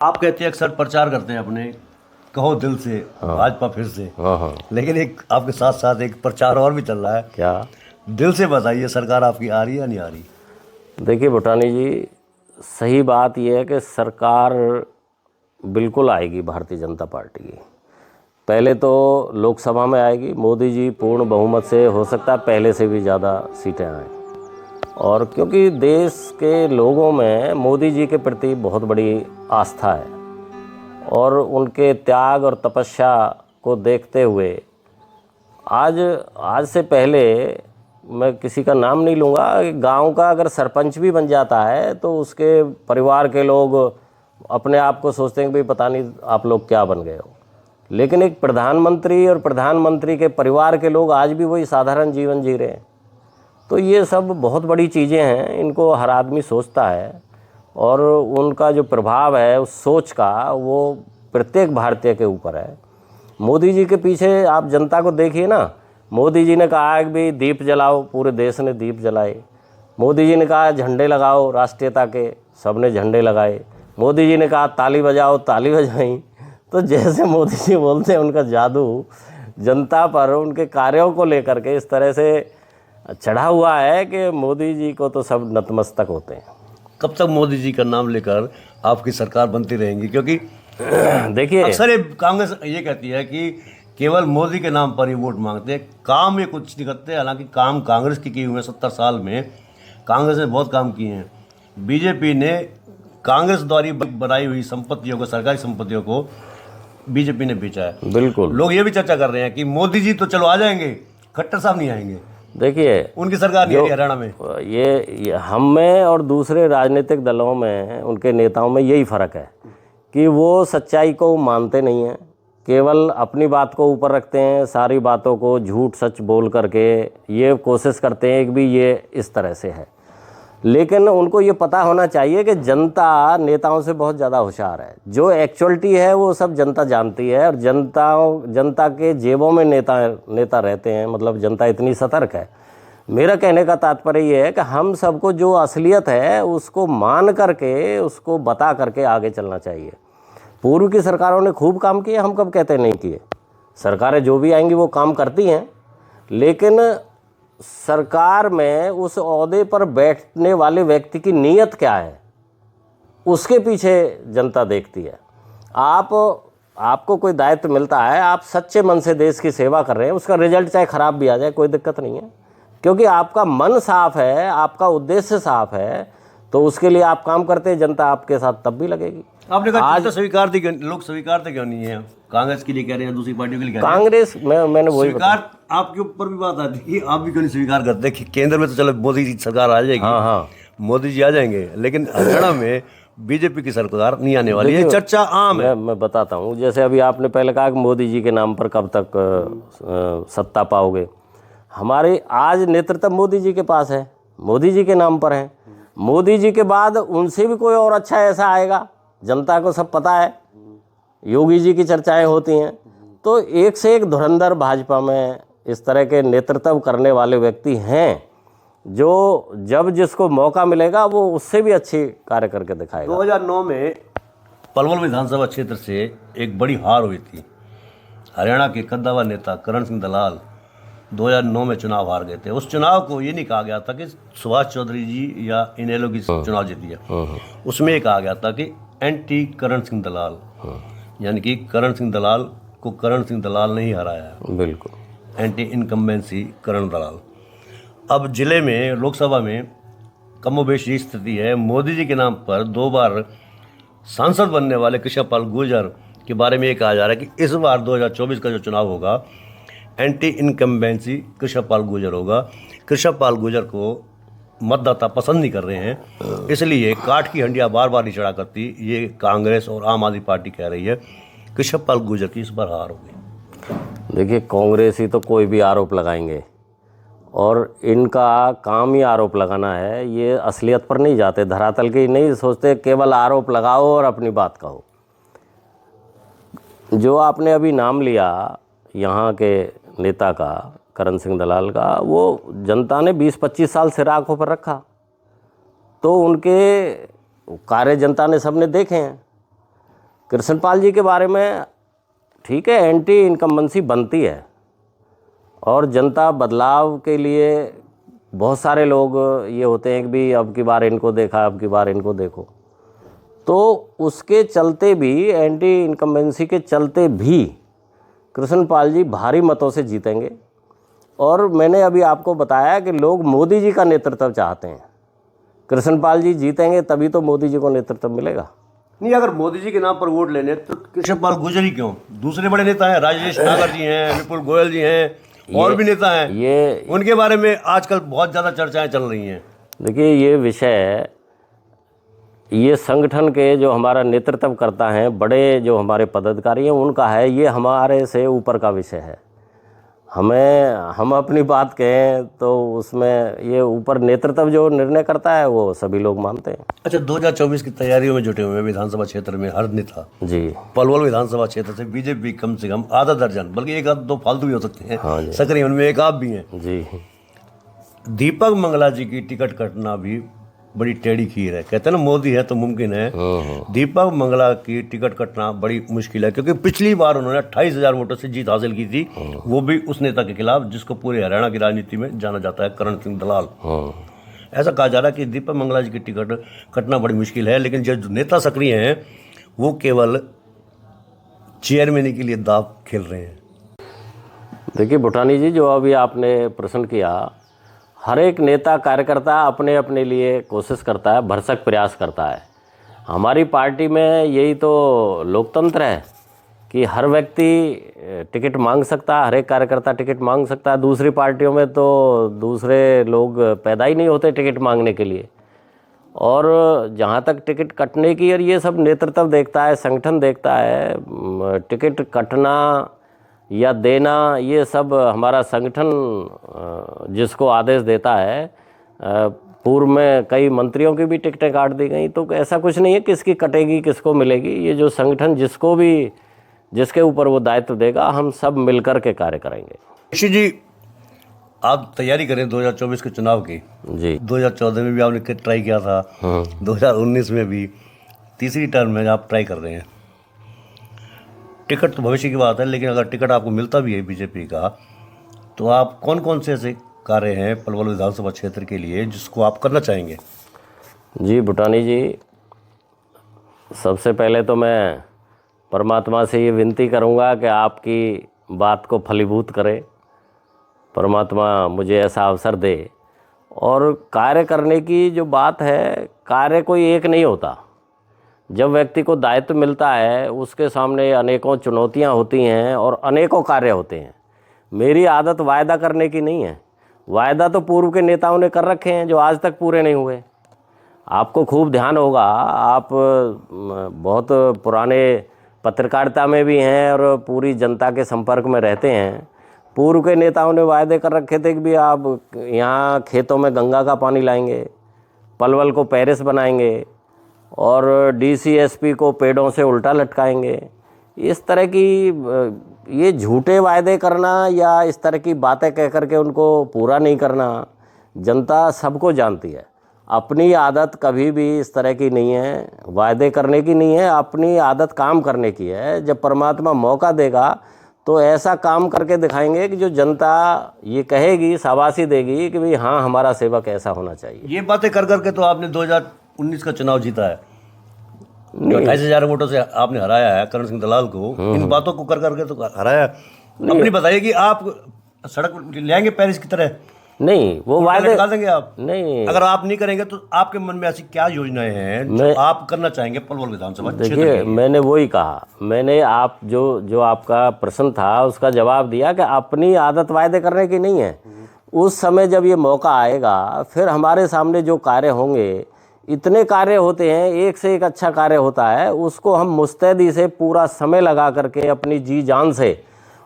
आप कहते हैं अक्सर प्रचार करते हैं अपने, कहो दिल से भाजपा फिर से। हाँ। लेकिन एक आपके साथ साथ एक प्रचार और भी चल रहा है। क्या? दिल से बताइए, सरकार आपकी आ रही है या नहीं आ रही? देखिए भूटानी जी, सही बात यह है कि सरकार बिल्कुल आएगी भारतीय जनता पार्टी की। पहले तो लोकसभा में आएगी, मोदी जी पूर्ण बहुमत से, हो सकता है पहले से भी ज़्यादा सीटें आएँ। और क्योंकि देश के लोगों में मोदी जी के प्रति बहुत बड़ी आस्था है और उनके त्याग और तपस्या को देखते हुए आज से पहले, मैं किसी का नाम नहीं लूँगा, गांव का अगर सरपंच भी बन जाता है तो उसके परिवार के लोग अपने आप को सोचते हैं कि भाई पता नहीं आप लोग क्या बन गए हो। लेकिन एक प्रधानमंत्री और प्रधानमंत्री के परिवार के लोग आज भी वही साधारण जीवन जी रहे हैं। तो ये सब बहुत बड़ी चीज़ें हैं, इनको हर आदमी सोचता है और उनका जो प्रभाव है उस सोच का, वो प्रत्येक भारतीय के ऊपर है। मोदी जी के पीछे आप जनता को देखिए ना। मोदी जी ने कहा कि भाई दीप जलाओ, पूरे देश ने दीप जलाए। मोदी जी ने कहा झंडे लगाओ राष्ट्रीयता के, सबने झंडे लगाए। मोदी जी ने कहा ताली बजाओ, ताली बजाई। तो जैसे मोदी जी बोलते हैं, उनका जादू जनता पर उनके कार्यों को लेकर के इस तरह से चढ़ा हुआ है कि मोदी जी को तो सब नतमस्तक होते हैं। कब तक मोदी जी का नाम लेकर आपकी सरकार बनती रहेंगी? क्योंकि देखिए, अक्सर ये कांग्रेस ये कहती है कि केवल मोदी के नाम पर ही वोट मांगते हैं, काम ये कुछ नहीं करते। हालांकि काम कांग्रेस की किए हुए हैं। 70 साल में कांग्रेस ने बहुत काम किए हैं। बीजेपी ने कांग्रेस द्वारा बनाई हुई संपत्तियों को, सरकारी संपत्तियों को बीजेपी ने बेचा है। बिल्कुल। लोग ये भी चर्चा कर रहे हैं कि मोदी जी तो चलो आ जाएंगे, खट्टर साहब नहीं आएंगे। देखिए, उनकी सरकार नहीं आ रही हरियाणा में। ये हम में और दूसरे राजनीतिक दलों में, उनके नेताओं में यही फ़र्क है कि वो सच्चाई को मानते नहीं हैं, केवल अपनी बात को ऊपर रखते हैं। सारी बातों को झूठ सच बोल करके ये कोशिश करते हैं कि भी ये इस तरह से है। लेकिन उनको ये पता होना चाहिए कि जनता नेताओं से बहुत ज़्यादा होशियार है। जो एक्चुअलिटी है वो सब जनता जानती है और जनता के जेबों में नेता रहते हैं। मतलब जनता इतनी सतर्क है। मेरा कहने का तात्पर्य ये है कि हम सबको जो असलियत है उसको मान करके, उसको बता करके आगे चलना चाहिए। पूर्व की सरकारों ने खूब काम किए, हम कब कहते नहीं किए। सरकारें जो भी आएंगी वो काम करती हैं, लेकिन सरकार में उस ओहदे पर बैठने वाले व्यक्ति की नीयत क्या है, उसके पीछे जनता देखती है। आपको कोई दायित्व मिलता है, आप सच्चे मन से देश की सेवा कर रहे हैं, उसका रिजल्ट चाहे ख़राब भी आ जाए कोई दिक्कत नहीं है, क्योंकि आपका मन साफ है, आपका उद्देश्य साफ है, तो उसके लिए आप काम करते हैं। जनता आपके साथ तब भी लगेगी। आपने कहा आज तो स्वीकारते लोग स्वीकारते क्यों नहीं है? कांग्रेस के लिए कह रहे हैं, दूसरी पार्टियों के लिए कह रहे हैं। कांग्रेस मैंने वही स्वीकार आपके ऊपर भी बात आती है कि आप भी क्यों नहीं स्वीकार करते कि केंद्र में तो चलो मोदी जी सरकार आ जाएगी। हाँ, मोदी जी आ जाएंगे, लेकिन हरियाणा में बीजेपी की सरकार नहीं आने वाली है। चर्चा आम है। मैं बताता हूँ। जैसे अभी आपने पहले कहा कि मोदी जी के नाम पर कब तक सत्ता पाओगे। हमारे आज नेतृत्व मोदी जी के पास है, मोदी जी के नाम पर है। मोदी जी के बाद उनसे भी कोई और अच्छा ऐसा आएगा, जनता को सब पता है। योगी जी की चर्चाएं होती हैं। तो एक से एक धुरंधर भाजपा में इस तरह के नेतृत्व करने वाले व्यक्ति हैं, जो जब जिसको मौका मिलेगा वो उससे भी अच्छी कार्य करके दिखाएगा। 2009 में पलवल विधानसभा क्षेत्र से एक बड़ी हार हुई थी। हरियाणा के कद्दावर नेता करण सिंह दलाल 2009 में चुनाव हार गए थे। उस चुनाव को ये नहीं कहा गया था कि सुभाष चौधरी जी या इनेलो की चुनाव जीती है। उसमें ये कहा गया था कि एंटी करण सिंह दलाल, यानी कि करण सिंह दलाल को करण सिंह दलाल ने ही हराया है। बिल्कुल, एंटी इनकम्बेंसी करण दलाल। अब जिले में, लोकसभा में कमोबेश स्थिति है। मोदी जी के नाम पर 2 बार सांसद बनने वाले कृष्णपाल गुर्जर के बारे में ये कहा जा रहा है कि इस बार 2024 का जो चुनाव होगा, एंटी इनकम्बेंसी कृष्णपाल गुर्जर होगा। कृष्णपाल गुर्जर को मतदाता पसंद नहीं कर रहे हैं, इसलिए काठ की हंडिया बार बार नहीं चढ़ा करती। ये कांग्रेस और आम आदमी पार्टी कह रही है कृष्णपाल गुर्जर की इस बार हार होगी। देखिए, कांग्रेस ही तो कोई भी आरोप लगाएंगे और इनका काम ही आरोप लगाना है। ये असलियत पर नहीं जाते, धरातल की नहीं सोचते, केवल आरोप लगाओ और अपनी बात कहो। जो आपने अभी नाम लिया यहाँ के नेता का, करण सिंह दलाल का, वो जनता ने 20-25 साल सिर आंखों पर रखा, तो उनके कार्य जनता ने सबने देखे हैं। कृष्णपाल जी के बारे में ठीक है, एंटी इनकम्बेंसी बनती है और जनता बदलाव के लिए बहुत सारे लोग ये होते हैं कि भी अब की बार इनको देखा, अब की बार इनको देखो। तो उसके चलते भी, एंटी इनकम्बेंसी के चलते भी कृष्णपाल जी भारी मतों से जीतेंगे। और मैंने अभी आपको बताया कि लोग मोदी जी का नेतृत्व चाहते हैं। कृष्णपाल जी जीतेंगे तभी तो मोदी जी को नेतृत्व मिलेगा। नहीं, अगर मोदी जी के नाम पर वोट लेने तो कृष्णपाल गुर्जर ही क्यों? दूसरे बड़े नेता हैं, राजेश नागर जी हैं, विपुल गोयल जी हैं, और भी नेता हैं, ये उनके बारे में आजकल बहुत ज़्यादा चर्चाएं चल रही हैं। देखिए, ये विषय, ये संगठन के जो हमारा नेतृत्व करता है, बड़े जो हमारे पदाधिकारी हैं उनका है, ये हमारे से ऊपर का विषय है। हम अपनी बात कहें तो उसमें ये ऊपर नेतृत्व जो निर्णय करता है वो सभी लोग मानते हैं। अच्छा, 2024 की तैयारियों में जुटे हुए हैं विधानसभा क्षेत्र में हर नेता जी। पलवल विधानसभा क्षेत्र से बीजेपी कम से कम आधा दर्जन, बल्कि एक आध दो फालतू भी हो सकते हैं, हाँ जी। सक्रिय, उनमें एक आप भी हैं। जी। दीपक मंगला जी की टिकट कटना भी बड़ी टेढ़ी खीर है। कहते हैं ना, मोदी है तो मुमकिन है। दीपक मंगला की टिकट कटना बड़ी मुश्किल है, क्योंकि पिछली बार उन्होंने 28,000 वोटों से जीत हासिल की थी, वो भी उस नेता के खिलाफ जिसको पूरे हरियाणा की राजनीति में जाना जाता है, करण सिंह दलाल। ऐसा कहा जा रहा है कि दीपक मंगला जी की टिकट कटना बड़ी मुश्किल है, लेकिन जो नेता सक्रिय हैं वो केवल चेयरमैनी के लिए दाव खेल रहे हैं। देखिए भूटानी जी, जो अभी आपने प्रश्न किया, हर एक नेता कार्यकर्ता अपने अपने लिए कोशिश करता है, भरसक प्रयास करता है। हमारी पार्टी में यही तो लोकतंत्र है कि हर व्यक्ति टिकट मांग सकता है, हर एक कार्यकर्ता टिकट मांग सकता है। दूसरी पार्टियों में तो दूसरे लोग पैदा ही नहीं होते टिकट मांगने के लिए। और जहाँ तक टिकट कटने की, और ये सब नेतृत्व देखता है, संगठन देखता है। टिकट कटना या देना, ये सब हमारा संगठन जिसको आदेश देता है। पूर्व में कई मंत्रियों की भी टिकटें काट दी गई, तो ऐसा कुछ नहीं है किसकी कटेगी किसको मिलेगी। ये जो संगठन जिसको भी, जिसके ऊपर वो दायित्व देगा, हम सब मिलकर के कार्य करेंगे। ऋषि जी, आप तैयारी करें 2024 के चुनाव की। जी। 2014 में भी आपने ट्राई किया था, 2019 में भी, तीसरी टर्म में आप ट्राई कर रहे हैं। टिकट तो भविष्य की बात है, लेकिन अगर टिकट आपको मिलता भी है बीजेपी का, तो आप कौन कौन से ऐसे कार्य हैं पलवल विधानसभा क्षेत्र के लिए जिसको आप करना चाहेंगे? जी भूटानी जी, सबसे पहले तो मैं परमात्मा से ये विनती करूँगा कि आपकी बात को फलीभूत करे, परमात्मा मुझे ऐसा अवसर दे। और कार्य करने की जो बात है, कार्य कोई एक नहीं होता। जब व्यक्ति को दायित्व मिलता है, उसके सामने अनेकों चुनौतियां होती हैं और अनेकों कार्य होते हैं। मेरी आदत वायदा करने की नहीं है। वायदा तो पूर्व के नेताओं ने कर रखे हैं जो आज तक पूरे नहीं हुए। आपको खूब ध्यान होगा, आप बहुत पुराने पत्रकारिता में भी हैं और पूरी जनता के संपर्क में रहते हैं। पूर्व के नेताओं ने वायदे कर रखे थे कि भी आप यहाँ खेतों में गंगा का पानी लाएंगे, पलवल को पेरिस बनाएंगे और डीसीएसपी को पेड़ों से उल्टा लटकाएंगे। इस तरह की ये झूठे वायदे करना या इस तरह की बातें कह करके उनको पूरा नहीं करना, जनता सबको जानती है। अपनी आदत कभी भी इस तरह की नहीं है, वायदे करने की नहीं है। अपनी आदत काम करने की है। जब परमात्मा मौका देगा तो ऐसा काम करके दिखाएंगे कि जो जनता ये कहेगी, शाबाशी देगी कि भाई हाँ, हमारा सेवक ऐसा होना चाहिए। ये बातें कर करके तो आपने 2019 का चुनाव जीता है, 28,000 वोटों से आपने हराया है करण सिंह दलाल को। इन बातों को कर करके तो हराया। अपनी बताइए कि आप सड़क ले आएंगे पेरिस की तरह? नहीं, वो वायदे लटका देंगे आप? नहीं। अगर आप नहीं करेंगे तो आपके मन में ऐसी क्या योजनाएं हैं जो आप करना चाहेंगे पलवल विधानसभा क्षेत्र के देखिए, लिए? मैंने वही कहा, मैंने आप जो आपका प्रश्न था उसका जवाब दिया कि अपनी आदत वायदे करने की नहीं है। उस समय जब ये मौका आएगा, फिर हमारे सामने जो कार्य होंगे, इतने कार्य होते हैं, एक से एक अच्छा कार्य होता है, उसको हम मुस्तैदी से पूरा समय लगा करके अपनी जी जान से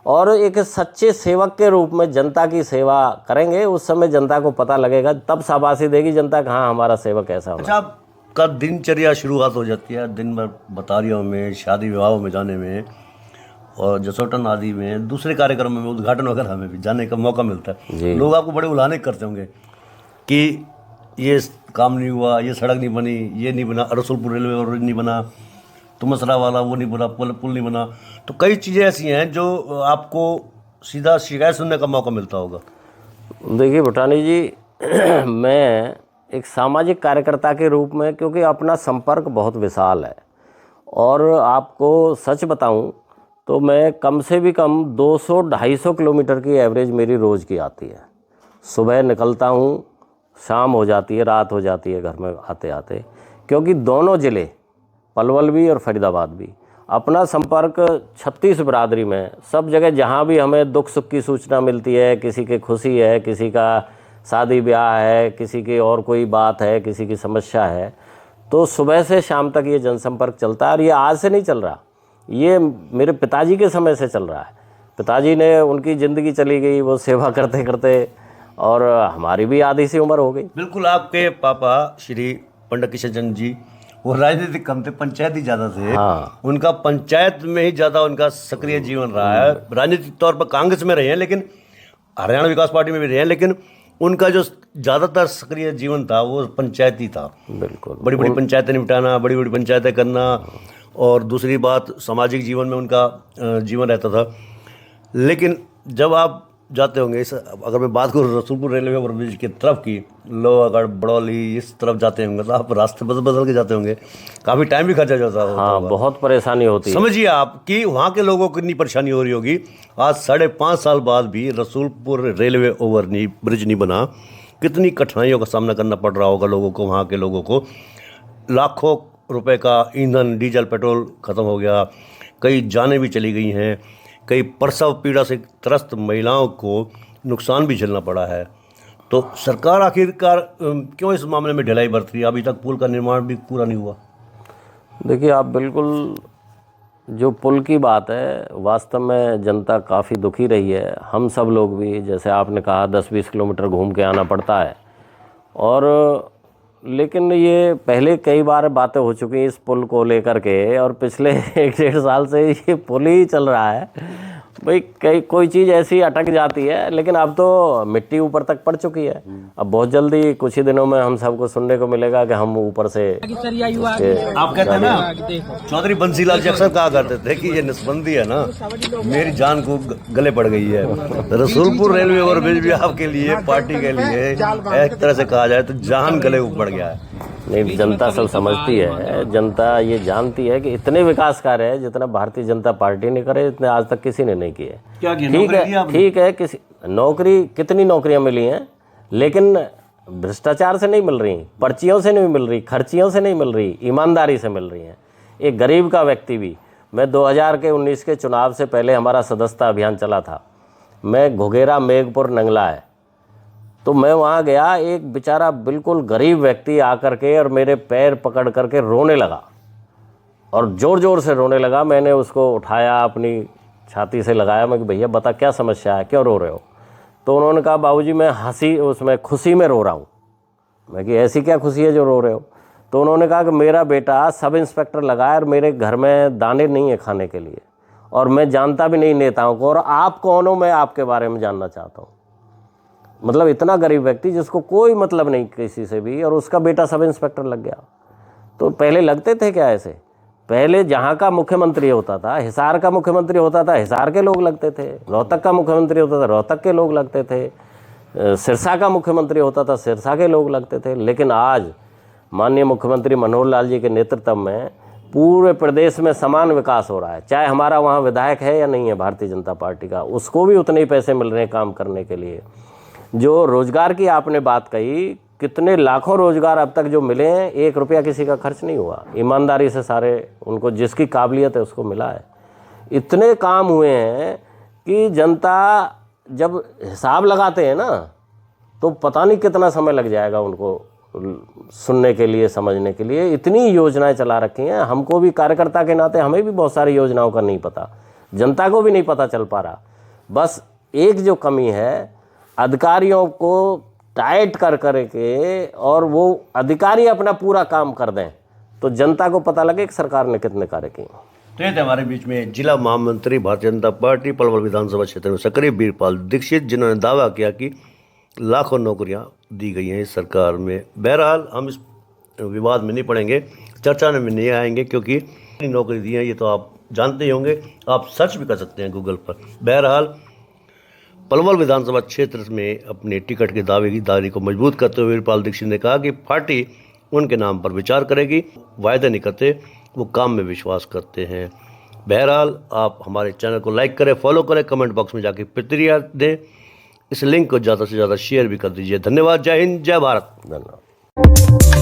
और एक सच्चे सेवक के रूप में जनता की सेवा करेंगे। उस समय जनता को पता लगेगा, तब शाबाशी देगी जनता कि हाँ, हमारा सेवक ऐसा होगा। अच्छा, आपका दिनचर्या शुरुआत हो जाती है दिन भर बतारियों में, शादी विवाहों में जाने में और जसोटन आदि में, दूसरे कार्यक्रमों में, उद्घाटन वगैरह में भी जाने का मौका मिलता है। लोग आपको बड़े उलाहने करते होंगे कि ये काम नहीं हुआ, ये सड़क नहीं बनी, ये नहीं बना, रसूलपुर रेलवे रोड नहीं बना, तो मसरा वाला वो नहीं बना, पुल पुल नहीं बना। तो कई चीज़ें ऐसी हैं जो आपको सीधा शिकायत सुनने का मौका मिलता होगा। देखिए भूटानी जी, मैं एक सामाजिक कार्यकर्ता के रूप में, क्योंकि अपना संपर्क बहुत विशाल है, और आपको सच बताऊं तो मैं कम से भी कम 200-250 किलोमीटर की एवरेज मेरी रोज़ की आती है। सुबह निकलता हूं, शाम हो जाती है, रात हो जाती है घर में आते आते, क्योंकि दोनों ज़िले पलवल भी और फरीदाबाद भी अपना संपर्क 36 बिरादरी में सब जगह, जहाँ भी हमें दुख सुख की सूचना मिलती है, किसी की खुशी है, किसी का शादी ब्याह है, किसी की और कोई बात है, किसी की समस्या है, तो सुबह से शाम तक ये जनसंपर्क चलता है। और ये आज से नहीं चल रहा, ये मेरे पिताजी के समय से चल रहा है। पिताजी ने, उनकी ज़िंदगी चली गई वो सेवा करते करते, और हमारी भी आधी सी उम्र हो गई। बिल्कुल, आपके पापा श्री पंडित किशन चंद्र जी वो राजनीतिक कम थे, पंचायती ज़्यादा थे। हाँ, उनका पंचायत में ही ज़्यादा उनका सक्रिय जीवन रहा है। राजनीतिक तौर पर कांग्रेस में रहे हैं, लेकिन हरियाणा विकास पार्टी में भी रहे हैं, लेकिन उनका जो ज़्यादातर सक्रिय जीवन था वो पंचायती था। बिल्कुल। बड़ी बड़ी पंचायतें निपटाना, बड़ी बड़ी पंचायतें करना, और दूसरी बात सामाजिक जीवन में उनका जीवन रहता था। लेकिन जब आप जाते होंगे, इस अगर मैं बात करूँ रसूलपुर रेलवे ओवरब्रिज की तरफ की, लोहागढ़ बड़ौली इस तरफ जाते होंगे, तो आप रास्ते बदल बदल के जाते होंगे, काफ़ी टाइम भी खर्चा जाता होगा। हाँ, बहुत परेशानी होती है। समझिए आप कि वहाँ के लोगों को कितनी परेशानी हो रही होगी। आज 5.5 साल बाद भी रसूलपुर रेलवे ब्रिज नहीं बना, कितनी कठिनाइयों का सामना करना पड़ रहा होगा लोगों को, वहाँ के लोगों को। लाखों रुपए का ईंधन, डीजल, पेट्रोल खत्म हो गया, कई जानें भी चली गई हैं, कई प्रसव पीड़ा से त्रस्त महिलाओं को नुकसान भी झेलना पड़ा है। तो सरकार आखिरकार क्यों इस मामले में ढिलाई बरत रही है? अभी तक पुल का निर्माण भी पूरा नहीं हुआ। देखिए, आप बिल्कुल, जो पुल की बात है, वास्तव में जनता काफ़ी दुखी रही है। हम सब लोग भी, जैसे आपने कहा, 10-20 किलोमीटर घूम के आना पड़ता है। और लेकिन ये पहले कई बार बातें हो चुकी हैं इस पुल को लेकर के, और पिछले 1-1.5 साल से ये पुल ही चल रहा है। भाई कोई चीज़ ऐसी अटक जाती है, लेकिन अब तो मिट्टी ऊपर तक पड़ चुकी है। अब बहुत जल्दी, कुछ ही दिनों में हम सबको सुनने को मिलेगा कि हम ऊपर से आप कहते हैं ना, चौधरी बंसीलाल जी अक्सर कहा करते थे कि ये नसबंदी है ना, मेरी जान को गले पड़ गई है। रसूलपुर रेलवे ओवरब्रिज भी आपके लिए, पार्टी के लिए, एक तरह से कहा जाए तो जान गले पड़ गया है। नहीं, जनता सब समझती है, जनता ये जानती है कि इतने विकास कार्य है जितना भारतीय जनता पार्टी ने करे, इतने आज तक किसी ने नहीं किए। ठीक है, किसी नौकरी, कितनी नौकरियां मिली हैं, लेकिन भ्रष्टाचार से नहीं मिल रही, पर्चियों से नहीं मिल रही, खर्चियों से नहीं मिल रही, ईमानदारी से मिल रही हैं। एक गरीब का व्यक्ति भी, मैं 2019 के चुनाव से पहले हमारा सदस्यता अभियान चला था, मैं घुघेरा, मेघपुर, नंगला है, तो मैं वहाँ गया, एक बेचारा बिल्कुल गरीब व्यक्ति आकर के और मेरे पैर पकड़ करके रोने लगा, और ज़ोर ज़ोर से रोने लगा। मैंने उसको उठाया, अपनी छाती से लगाया, मैं कि भैया बता क्या समस्या है, क्यों रो रहे हो? तो उन्होंने कहा, बाबूजी मैं खुशी में रो रहा हूँ। मैं कि ऐसी क्या खुशी है जो रो रहे हो? तो उन्होंने कहा कि मेरा बेटा सब इंस्पेक्टर लगा है और मेरे घर में दाने नहीं है खाने के लिए, और मैं जानता भी नहीं नेताओं को, और आप कौन हो, मैं आपके बारे में जानना चाहता हूँ। मतलब इतना गरीब व्यक्ति जिसको कोई मतलब नहीं किसी से भी, और उसका बेटा सब इंस्पेक्टर लग गया। तो पहले लगते थे क्या ऐसे? पहले जहाँ का मुख्यमंत्री होता था, हिसार का मुख्यमंत्री होता था, हिसार के लोग लगते थे, रोहतक का मुख्यमंत्री होता था, रोहतक के लोग लगते थे, सिरसा का मुख्यमंत्री होता था, सिरसा के लोग लगते थे। लेकिन आज माननीय मुख्यमंत्री मनोहर लाल जी के नेतृत्व में पूरे प्रदेश में समान विकास हो रहा है। चाहे हमारा वहाँ विधायक है या नहीं है भारतीय जनता पार्टी का, उसको भी उतने ही पैसे मिल रहे हैं काम करने के लिए। जो रोजगार की आपने बात कही, कितने लाखों रोजगार अब तक जो मिले हैं, 1 रुपया किसी का खर्च नहीं हुआ, ईमानदारी से सारे, उनको जिसकी काबिलियत है उसको मिला है। इतने काम हुए हैं कि जनता जब हिसाब लगाते हैं ना, तो पता नहीं कितना समय लग जाएगा उनको सुनने के लिए, समझने के लिए। इतनी योजनाएं चला रखी हैं, हमको भी कार्यकर्ता के नाते हमें भी बहुत सारी योजनाओं का नहीं पता, जनता को भी नहीं पता चल पा रहा। बस एक जो कमी है, अधिकारियों को टाइट कर के, और वो अधिकारी अपना पूरा काम कर दें तो जनता को पता लगे कि सरकार ने कितने कार्य किए। तो ये थे हमारे बीच में जिला महामंत्री भारतीय जनता पार्टी पलवल विधानसभा क्षेत्र में सक्रिय वीरपाल दीक्षित, जिन्होंने दावा किया कि लाखों नौकरियां दी गई हैं इस सरकार में। बहरहाल हम इस विवाद में नहीं पड़ेंगे, चर्चा में नहीं आएंगे, क्योंकि कितनी नौकरी दी है ये तो आप जानते ही होंगे, आप सर्च भी कर सकते हैं गूगल पर। बहरहाल पलवल विधानसभा क्षेत्र में अपने टिकट के दावेदारी को मजबूत करते हुए वीरपाल दीक्षित ने कहा कि पार्टी उनके नाम पर विचार करेगी, वायदे नहीं करते, वो काम में विश्वास करते हैं। बहरहाल आप हमारे चैनल को लाइक करें, फॉलो करें, कमेंट बॉक्स में जाके प्रतिक्रिया दें, इस लिंक को ज़्यादा से ज़्यादा शेयर भी कर दीजिए। धन्यवाद। जय हिंद, जय भारत। धन्यवाद।